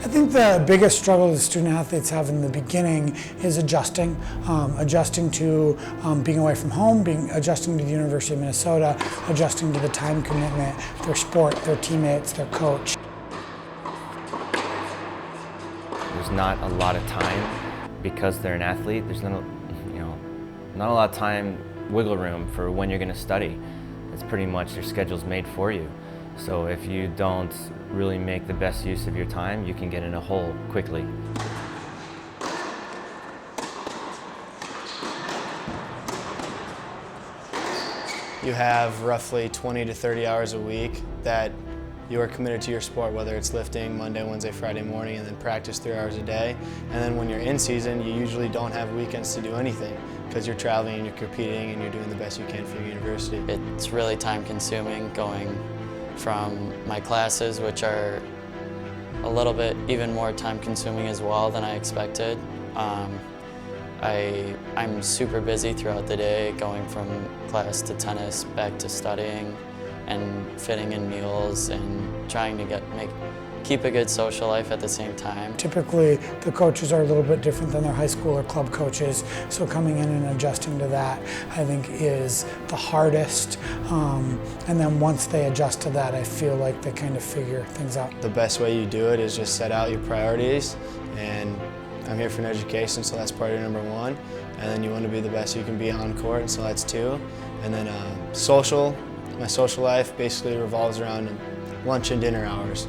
I think the biggest struggle that student athletes have in the beginning is adjusting to being away from home, adjusting to the University of Minnesota, adjusting to the time commitment, their sport, their teammates, their coach. There's not a lot of time because they're an athlete. There's not a lot of time, wiggle room for when you're going to study. It's pretty much your schedule's made for you. So if you don't really make the best use of your time, you can get in a hole quickly. You have roughly 20 to 30 hours a week that you are committed to your sport, whether it's lifting Monday, Wednesday, Friday morning, and then practice 3 hours a day. And then when you're in season, you usually don't have weekends to do anything because you're traveling and you're competing and you're doing the best you can for your university. It's really time consuming going from my classes, which are a little bit even more time consuming as well than I expected. I'm super busy throughout the day, going from class to tennis, back to studying, and fitting in meals and trying to keep a good social life at the same time. Typically, the coaches are a little bit different than their high school or club coaches, so coming in and adjusting to that, I think, is the hardest. And then once they adjust to that, I feel like they kind of figure things out. The best way you do it is just set out your priorities, and I'm here for an education, so that's priority number one. And then you want to be the best you can be on court, and so that's two. And then my social life basically revolves around lunch and dinner hours.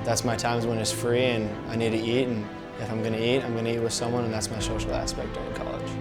That's my times when it's free and I need to eat, and if I'm going to eat with someone, and that's my social aspect during college.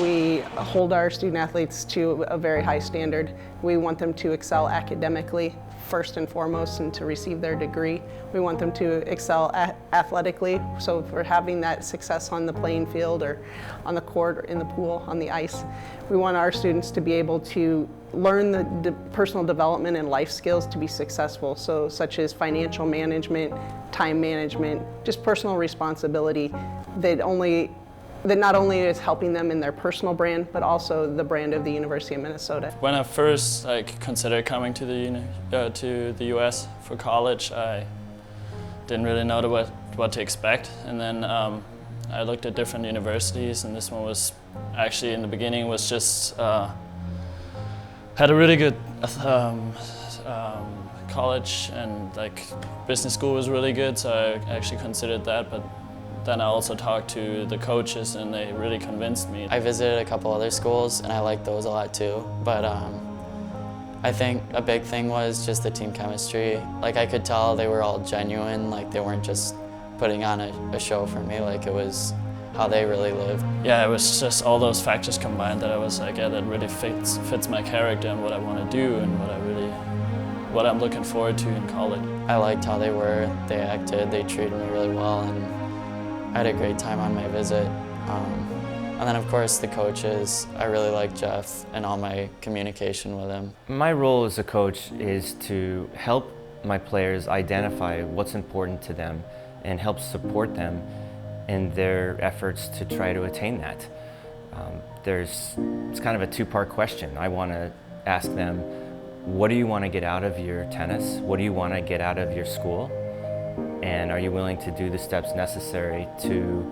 We hold our student athletes to a very high standard. We want them to excel academically first and foremost and to receive their degree. We want them to excel athletically, so if we're having that success on the playing field or on the court or in the pool, on the ice, we want our students to be able to learn the personal development and life skills to be successful, so such as financial management, time management, just personal responsibility that not only is helping them in their personal brand, but also the brand of the University of Minnesota. When I first considered coming to the U.S. for college, I didn't really know what to expect, and then I looked at different universities, and this one was actually in the beginning was just had a really good college, and business school was really good, so I actually considered that. But then I also talked to the coaches, and they really convinced me. I visited a couple other schools, and I liked those a lot too. But I think a big thing was just the team chemistry. I could tell they were all genuine. They weren't just putting on a show for me. It was how they really lived. Yeah, it was just all those factors combined that I was like, yeah, that really fits my character and what I want to do and what I'm looking forward to in college. I liked how they were. They acted. They treated me really well, and I had a great time on my visit. And then, of course, the coaches. I really like Jeff and all my communication with him. My role as a coach is to help my players identify what's important to them and help support them in their efforts to try to attain that. It's kind of a two-part question. I want to ask them, what do you want to get out of your tennis? What do you want to get out of your school? And are you willing to do the steps necessary to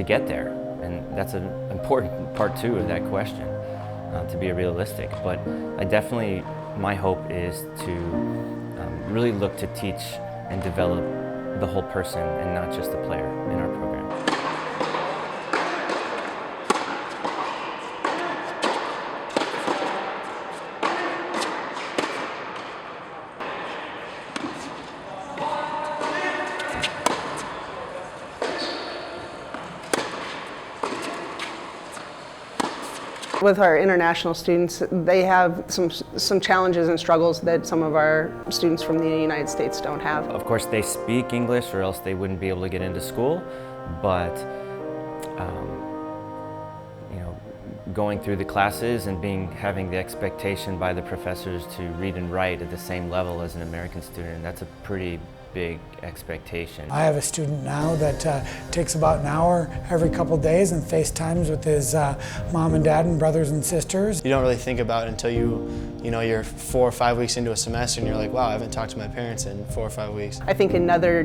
get there? And that's an important part too of that question, to be realistic. But my hope is to really look to teach and develop the whole person and not just the player in our program. With our international students, they have some challenges and struggles that some of our students from the United States don't have. Of course, they speak English, or else they wouldn't be able to get into school. But going through the classes and having the expectation by the professors to read and write at the same level as an American student, that's a pretty big expectation. I have a student now that takes about an hour every couple days and FaceTimes with his mom and dad and brothers and sisters. You don't really think about it until you you know, you're 4 or 5 weeks into a semester and you're like, wow, I haven't talked to my parents in 4 or 5 weeks. I think another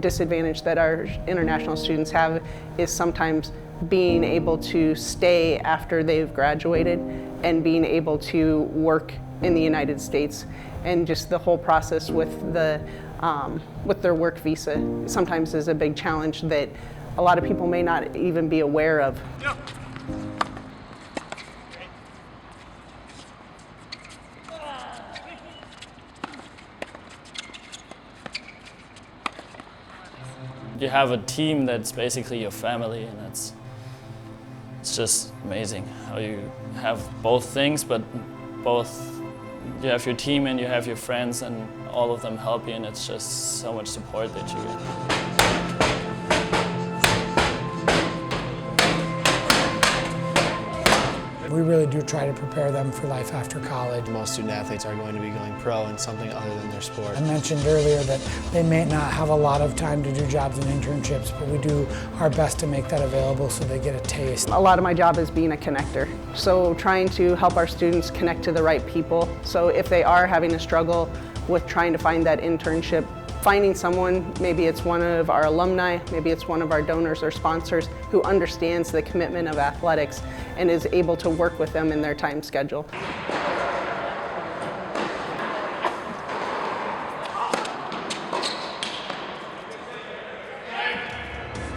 disadvantage that our international students have is sometimes being able to stay after they've graduated and being able to work in the United States, and just the whole process with their work visa sometimes is a big challenge that a lot of people may not even be aware of. You have a team that's basically your family, and it's just amazing how you have both things, but you have your team and you have your friends, and all of them help you, and it's just so much support that you get. We really do try to prepare them for life after college. Most student athletes are going to be going pro in something other than their sport. I mentioned earlier that they may not have a lot of time to do jobs and internships, but we do our best to make that available so they get a taste. A lot of my job is being a connector, so trying to help our students connect to the right people. So if they are having a struggle with trying to find that internship, finding someone, maybe it's one of our alumni, maybe it's one of our donors or sponsors, who understands the commitment of athletics and is able to work with them in their time schedule.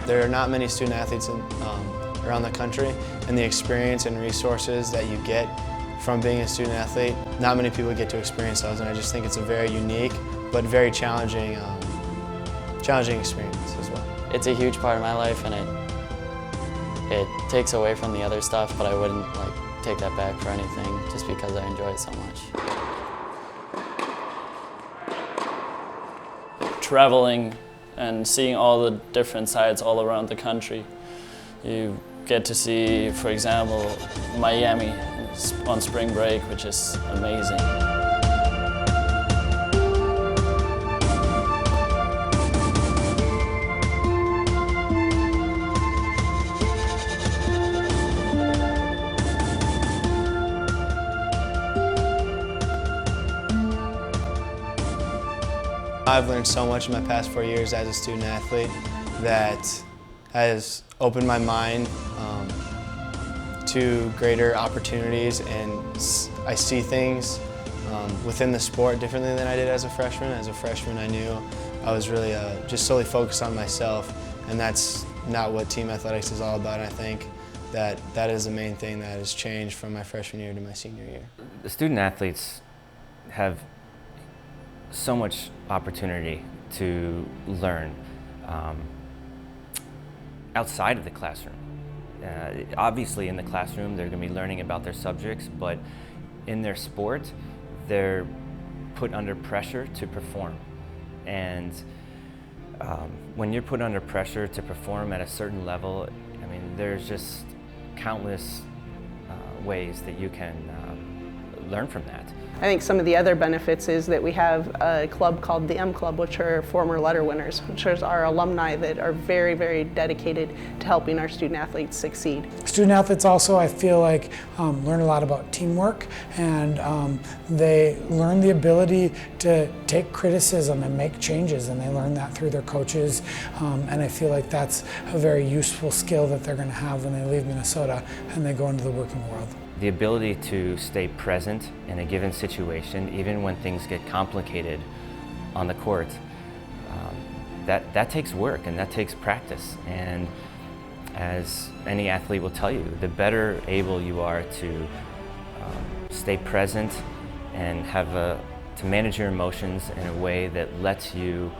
There are not many student athletes around the country, and the experience and resources that you get from being a student athlete, not many people get to experience those, and I just think it's a very unique but very challenging experience as well. It's a huge part of my life, and it takes away from the other stuff, but I wouldn't take that back for anything just because I enjoy it so much. Traveling and seeing all the different sides all around the country. You get to see, for example, Miami on spring break, which is amazing. I've learned so much in my past 4 years as a student athlete that has opened my mind to greater opportunities, and I see things within the sport differently than I did as a freshman. As a freshman, I knew I was really just solely focused on myself, and that's not what team athletics is all about. And I think that is the main thing that has changed from my freshman year to my senior year. The student athletes have so much opportunity to learn outside of the classroom. Obviously in the classroom they're going to be learning about their subjects, but in their sport they're put under pressure to perform. And when you're put under pressure to perform at a certain level, I mean, there's just countless ways that you can learn from that. I think some of the other benefits is that we have a club called the M Club, which are former letter winners, which is our alumni that are very, very dedicated to helping our student athletes succeed. Student athletes also, I feel like, learn a lot about teamwork, and they learn the ability to take criticism and make changes, and they learn that through their coaches, and I feel like that's a very useful skill that they're going to have when they leave Minnesota and they go into the working world. The ability to stay present in a given situation, even when things get complicated on the court, that takes work and that takes practice. And as any athlete will tell you, the better able you are to stay present and to manage your emotions in a way that lets you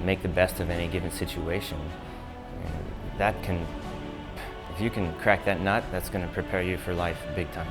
make the best of any given situation, if you can crack that nut, that's going to prepare you for life big time.